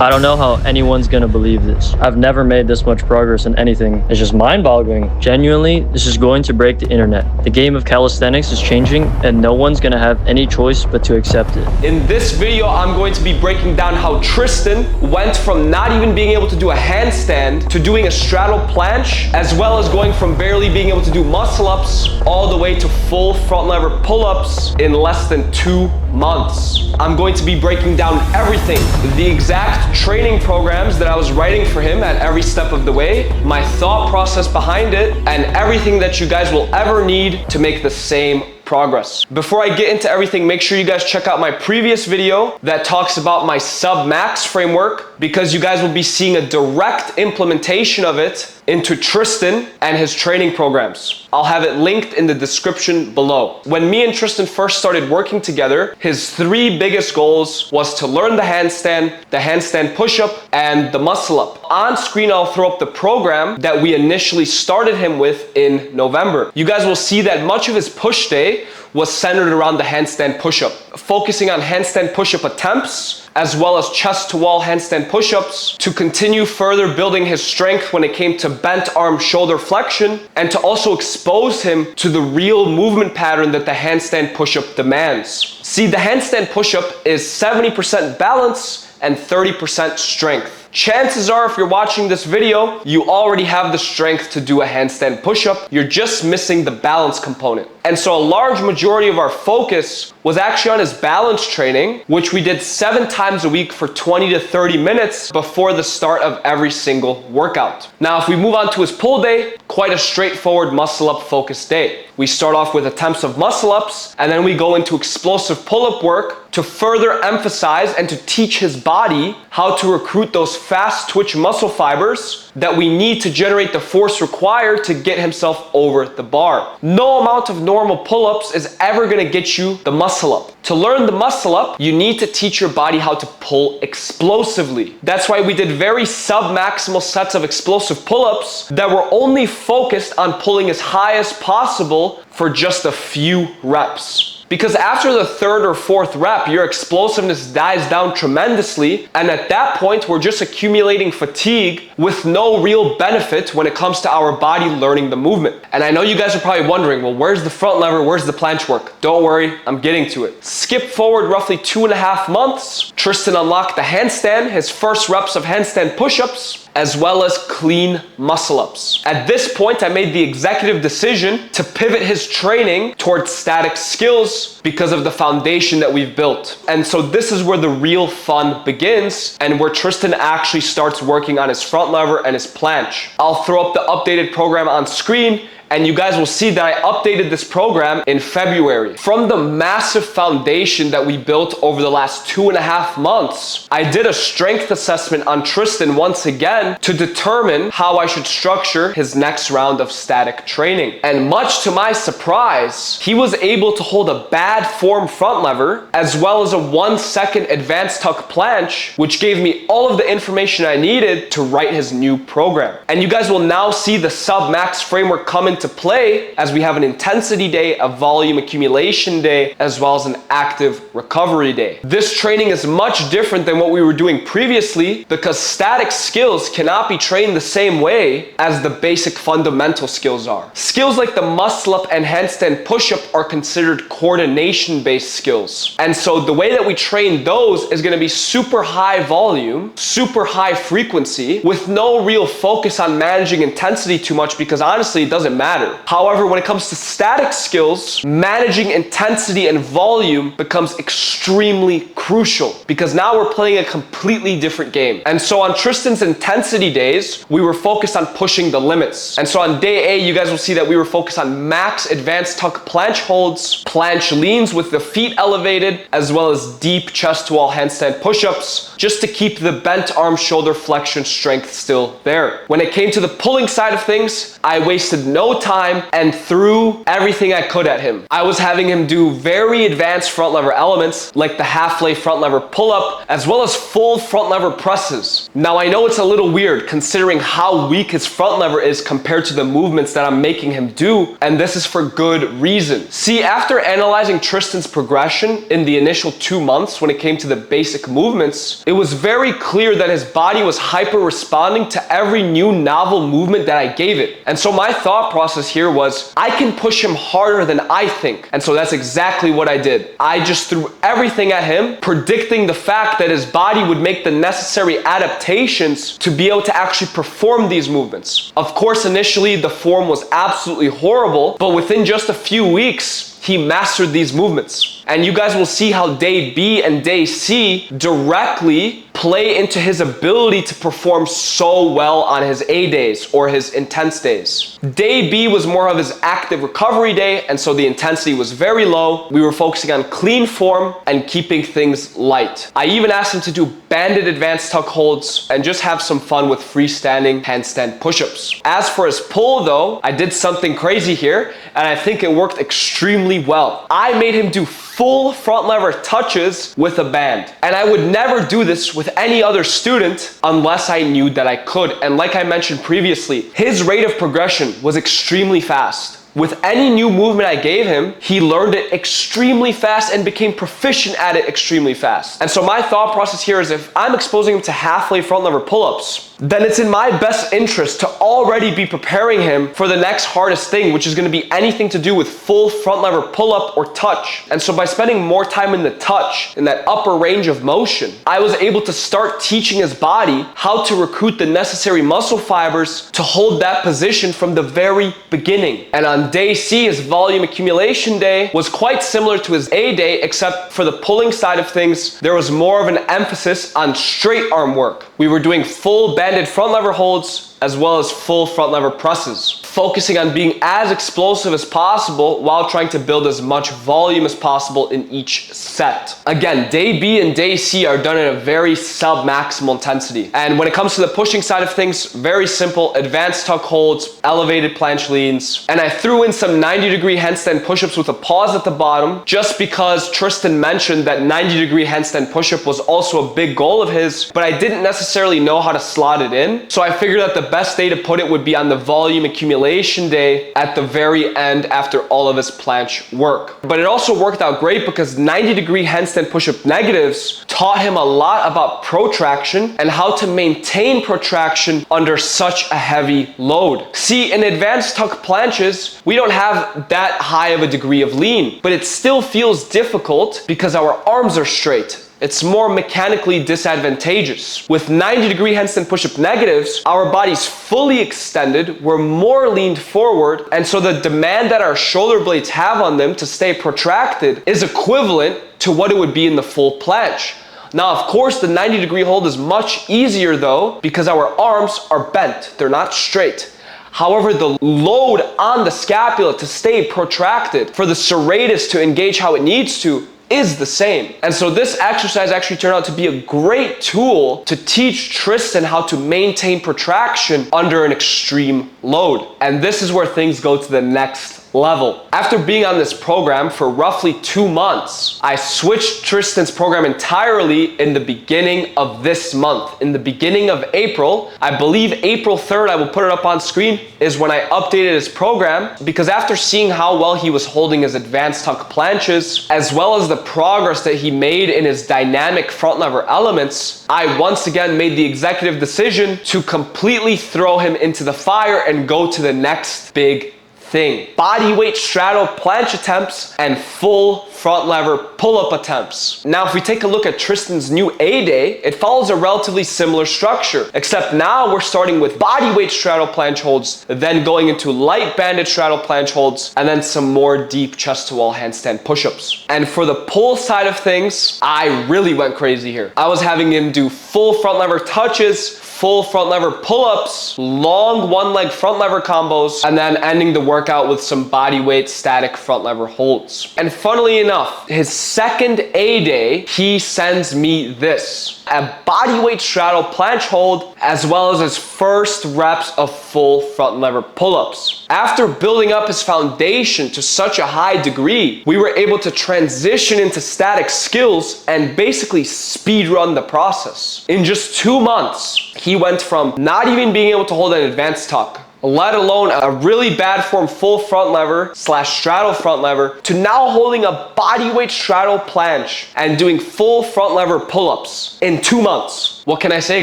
I don't know how anyone's gonna believe this. I've never made this much progress in anything. It's just mind-boggling. Genuinely, this is going to break the internet. The game of calisthenics is changing and no one's gonna have any choice but to accept it. In this video, I'm going to be breaking down how Tristan went from not even being able to do a handstand to doing a straddle planche, as well as going from barely being able to do muscle-ups all the way to full front lever pull-ups in less than 2 months. I'm going to be breaking down everything, the exact training programs that I was writing for him at every step of the way, my thought process behind it, and everything that you guys will ever need to make the same progress. Before I get into everything, make sure you guys check out my previous video that talks about my sub-max framework, because you guys will be seeing a direct implementation of it into Tristan and his training programs. I'll have it linked in the description below. When me and Tristan first started working together, his 3 biggest goals was to learn the handstand push-up, and the muscle-up. On screen, I'll throw up the program that we initially started him with in November. You guys will see that much of his push day was centered around the handstand push-up, focusing on handstand push-up attempts, as well as chest to wall handstand push-ups, to continue further building his strength when it came to bent arm shoulder flexion, and to also expose him to the real movement pattern that the handstand push-up demands. See, the handstand push-up is 70% balance and 30% strength. Chances are, if you're watching this video, you already have the strength to do a handstand push-up. You're just missing the balance component. And so a large majority of our focus was actually on his balance training, which we did 7 times a week for 20 to 30 minutes before the start of every single workout. Now, if we move on to his pull day, quite a straightforward muscle-up focused day. We start off with attempts of muscle-ups, and then we go into explosive pull-up work to further emphasize and to teach his body how to recruit those fast twitch muscle fibers that we need to generate the force required to get himself over the bar. No amount of normal pull-ups is ever gonna get you the muscle up. To learn the muscle up, you need to teach your body how to pull explosively. That's why we did very sub-maximal sets of explosive pull-ups that were only focused on pulling as high as possible for just a few reps. Because after the 3rd or 4th rep, your explosiveness dies down tremendously, and at that point, we're just accumulating fatigue with no real benefit when it comes to our body learning the movement. And I know you guys are probably wondering, well, where's the front lever, where's the planche work? Don't worry, I'm getting to it. Skip forward roughly 2.5 months, Tristan unlocked the handstand, his first reps of handstand push-ups, as well as clean muscle-ups. At this point, I made the executive decision to pivot his training towards static skills because of the foundation that we've built. And so this is where the real fun begins, and where Tristan actually starts working on his front lever and his planche. I'll throw up the updated program on screen, and you guys will see that I updated this program in February. From the massive foundation that we built over the last 2.5 months, I did a strength assessment on Tristan once again to determine how I should structure his next round of static training. And much to my surprise, he was able to hold a bad form front lever, as well as a 1-second advanced tuck planche, which gave me all of the information I needed to write his new program. And you guys will now see the sub-max framework come into play as we have an intensity day, a volume accumulation day, as well as an active recovery day. This training is much different than what we were doing previously, because static skills cannot be trained the same way as the basic fundamental skills are. Skills like the muscle up and handstand push-up are considered coordination-based skills. And so the way that we train those is going to be super high volume, super high frequency, with no real focus on managing intensity too much, because honestly, it doesn't matter. However, when it comes to static skills, managing intensity and volume becomes extremely crucial, because now we're playing a completely different game. And so on Tristan's intensity days, we were focused on pushing the limits. And so on day A, you guys will see that we were focused on max advanced tuck planche holds, planche leans with the feet elevated, as well as deep chest to wall handstand push-ups, just to keep the bent arm shoulder flexion strength still there. When it came to the pulling side of things, I wasted no time and threw everything I could at him. I was having him do very advanced front lever elements like the half lay front lever pull-up, as well as full front lever presses. pull-ups. Now I know it's a little weird considering how weak his front lever is compared to the movements that I'm making him do, and this is for good reason. See, after analyzing Tristan's progression in the initial 2 months when it came to the basic movements, it was very clear that his body was hyper responding to every new novel movement that I gave it. And so my thought process here was, I can push him harder than I think. And so that's exactly what I did. I just threw everything at him, predicting the fact that his body would make the necessary adaptations to be able to actually perform these movements. Of course, initially the form was absolutely horrible, but within just a few weeks, he mastered these movements. And you guys will see how day B and day C directly play into his ability to perform so well on his A days or his intense days. Day B was more of his active recovery day, and so the intensity was very low. We were focusing on clean form and keeping things light. I even asked him to do banded advanced tuck holds and just have some fun with freestanding handstand push-ups. As for his pull though, I did something crazy here, and I think it worked extremely well. I made him do full front lever touches with a band. And I would never do this with any other student unless I knew that I could. And like I mentioned previously, his rate of progression was extremely fast. With any new movement I gave him, he learned it extremely fast and became proficient at it extremely fast. And so my thought process here is, if I'm exposing him to halfway front lever pull-ups, then it's in my best interest to already be preparing him for the next hardest thing, which is going to be anything to do with full front lever pull-up or touch. And so by spending more time in the touch, in that upper range of motion, I was able to start teaching his body how to recruit the necessary muscle fibers to hold that position from the very beginning. And on day C, his volume accumulation day was quite similar to his A day, except for the pulling side of things, there was more of an emphasis on straight arm work. We were doing full banded front lever holds as well as full front lever presses, focusing on being as explosive as possible while trying to build as much volume as possible in each set. Again, day B and day C are done at a very sub-maximal intensity. And when it comes to the pushing side of things, very simple, advanced tuck holds, elevated planche leans, and I threw in some 90-degree handstand push-ups with a pause at the bottom, just because Tristan mentioned that 90-degree handstand push-up was also a big goal of his, but I didn't necessarily know how to slot it in. So I figured that the best day to put it would be on the volume accumulation day at the very end after all of his planche work. But it also worked out great because 90-degree handstand push-up negatives taught him a lot about protraction and how to maintain protraction under such a heavy load. See, in advanced tuck planches, we don't have that high of a degree of lean, but it still feels difficult because our arms are straight. It's more mechanically disadvantageous. With 90-degree handstand push-up negatives, our body's fully extended, we're more leaned forward, and so the demand that our shoulder blades have on them to stay protracted is equivalent to what it would be in the full planche. Now, of course, the 90-degree hold is much easier though, because our arms are bent, they're not straight. However, the load on the scapula to stay protracted, for the serratus to engage how it needs to, is the same. And so this exercise actually turned out to be a great tool to teach Tristan how to maintain protraction under an extreme load. And this is where things go to the next level. After being on this program for roughly 2 months, I switched Tristan's program entirely in the beginning of this month. In the beginning of April, I believe April 3rd, I will put it up on screen, is when I updated his program, because after seeing how well he was holding his advanced tuck planches, as well as the progress that he made in his dynamic front lever elements, I once again made the executive decision to completely throw him into the fire and go to the next big thing. Bodyweight straddle planche attempts and full front lever pull-up attempts. Now, if we take a look at Tristan's new A day, it follows a relatively similar structure, except now we're starting with bodyweight straddle planche holds, then going into light banded straddle planche holds, and then some more deep chest to wall handstand push-ups. And for the pull side of things, I really went crazy here. I was having him do full front lever touches, full front lever pull-ups, long one leg front lever combos, and then ending the workout with some body weight static front lever holds. And funnily enough, his second A day, he sends me this, a body weight straddle planche hold, as well as his first reps of full front lever pull-ups. After building up his foundation to such a high degree, we were able to transition into static skills and basically speed run the process. In just 2 months, he went from not even being able to hold an advanced tuck, let alone a really bad form full front lever / straddle front lever, to now holding a bodyweight straddle planche and doing full front lever pull-ups in 2 months. What can I say,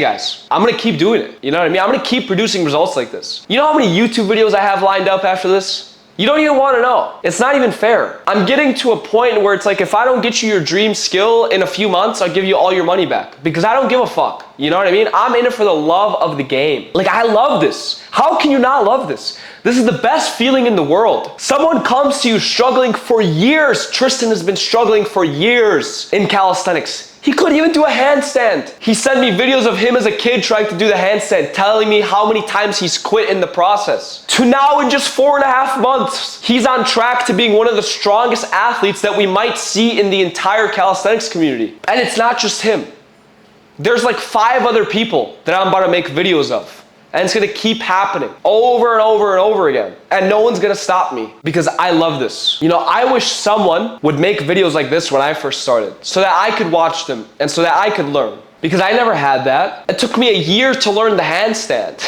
guys? I'm gonna keep doing it. You know what I mean? I'm gonna keep producing results like this. You know how many YouTube videos I have lined up after this? You don't even want to know. It's not even fair. I'm getting to a point where it's like, if I don't get you your dream skill in a few months, I'll give you all your money back, because I don't give a fuck. You know what I mean? I'm in it for the love of the game. Like, I love this. How can you not love this? This is the best feeling in the world. Someone comes to you struggling for years. Tristan has been struggling for years in calisthenics. He couldn't even do a handstand. He sent me videos of him as a kid trying to do the handstand, telling me how many times he's quit in the process. To now, in just 4.5 months, he's on track to being one of the strongest athletes that we might see in the entire calisthenics community. And it's not just him. There's like 5 other people that I'm about to make videos of. And it's gonna keep happening over and over and over again. And no one's gonna stop me, because I love this. You know, I wish someone would make videos like this when I first started, so that I could watch them and so that I could learn. Because I never had that. It took me a year to learn the handstand.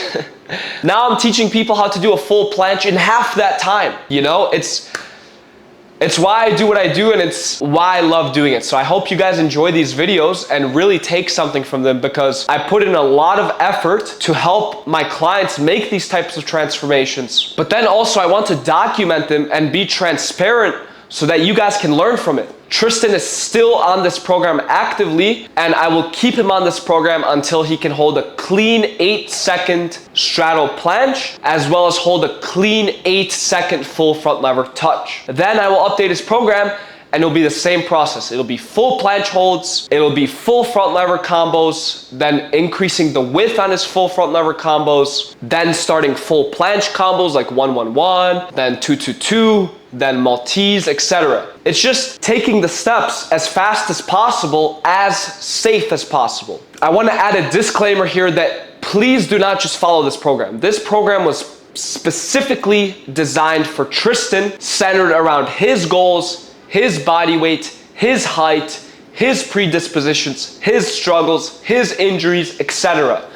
Now I'm teaching people how to do a full planche in half that time. You know, it's why I do what I do, and it's why I love doing it. So I hope you guys enjoy these videos and really take something from them, because I put in a lot of effort to help my clients make these types of transformations. But then also I want to document them and be transparent so that you guys can learn from it. Tristan is still on this program actively, and I will keep him on this program until he can hold a clean 8-second straddle planche, as well as hold a clean 8-second full front lever touch. Then I will update his program, and it'll be the same process. It'll be full planche holds, it'll be full front lever combos, then increasing the width on his full front lever combos, then starting full planche combos like 1-1-1, then 2-2-2, then Maltese, etc. It's just taking the steps as fast as possible, as safe as possible. I want to add a disclaimer here that please do not just follow this program. This program was specifically designed for Tristan, centered around his goals, his body weight, his height, his predispositions, his struggles, his injuries, etc.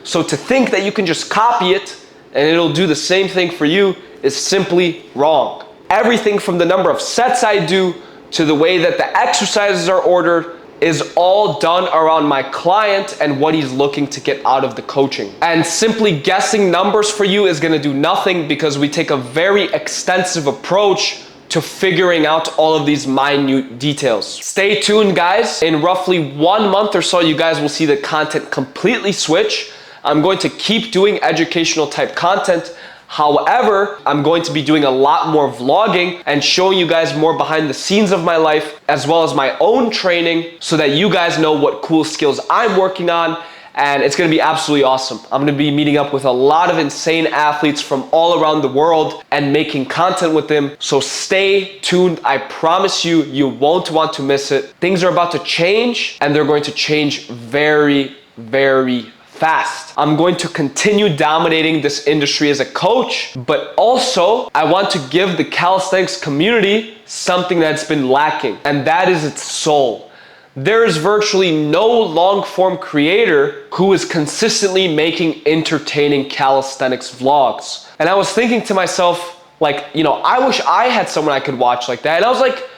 So to think that you can just copy it and it'll do the same thing for you is simply wrong. Everything from the number of sets I do to the way that the exercises are ordered is all done around my client and what he's looking to get out of the coaching. And simply guessing numbers for you is going to do nothing, because we take a very extensive approach to figuring out all of these minute details. Stay tuned, guys. In roughly 1 month or so, you guys will see the content completely switch. I'm going to keep doing educational type content. However, I'm going to be doing a lot more vlogging and showing you guys more behind the scenes of my life, as well as my own training, so that you guys know what cool skills I'm working on. And it's gonna be absolutely awesome. I'm gonna be meeting up with a lot of insane athletes from all around the world and making content with them. So stay tuned. I promise you, you won't want to miss it. Things are about to change, and they're going to change very, very fast. I'm going to continue dominating this industry as a coach, but also I want to give the calisthenics community something that's been lacking, and that is its soul. There is virtually no long-form creator who is consistently making entertaining calisthenics vlogs. And I was thinking to myself, like, you know, I wish I had someone I could watch like that. And I was like,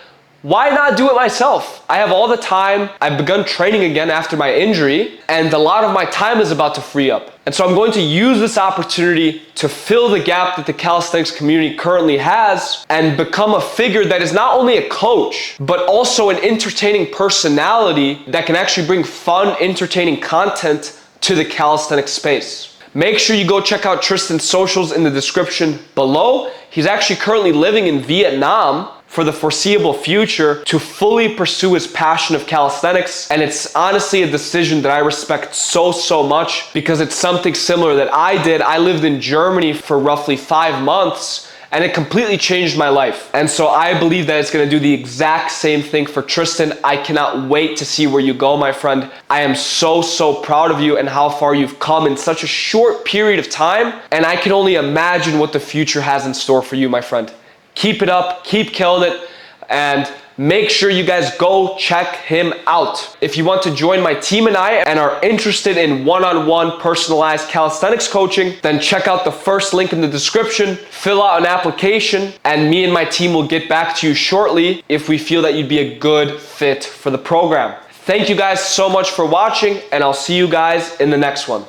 why not do it myself? I have all the time. I've begun training again after my injury, and a lot of my time is about to free up. And so I'm going to use this opportunity to fill the gap that the calisthenics community currently has, and become a figure that is not only a coach, but also an entertaining personality that can actually bring fun, entertaining content to the calisthenics space. Make sure you go check out Tristan's socials in the description below. He's actually currently living in Vietnam for the foreseeable future to fully pursue his passion of calisthenics. And it's honestly a decision that I respect so much, because it's something similar that I did. I lived in Germany for roughly 5 months, and it completely changed my life. And so I believe that it's gonna do the exact same thing for Tristan. I cannot wait to see where you go, my friend. I am so proud of you and how far you've come in such a short period of time. And I can only imagine what the future has in store for you, my friend. Keep it up, keep killing it, and make sure you guys go check him out. If you want to join my team and I and are interested in one-on-one personalized calisthenics coaching, then check out the first link in the description, fill out an application, and me and my team will get back to you shortly if we feel that you'd be a good fit for the program. Thank you guys so much for watching, and I'll see you guys in the next one.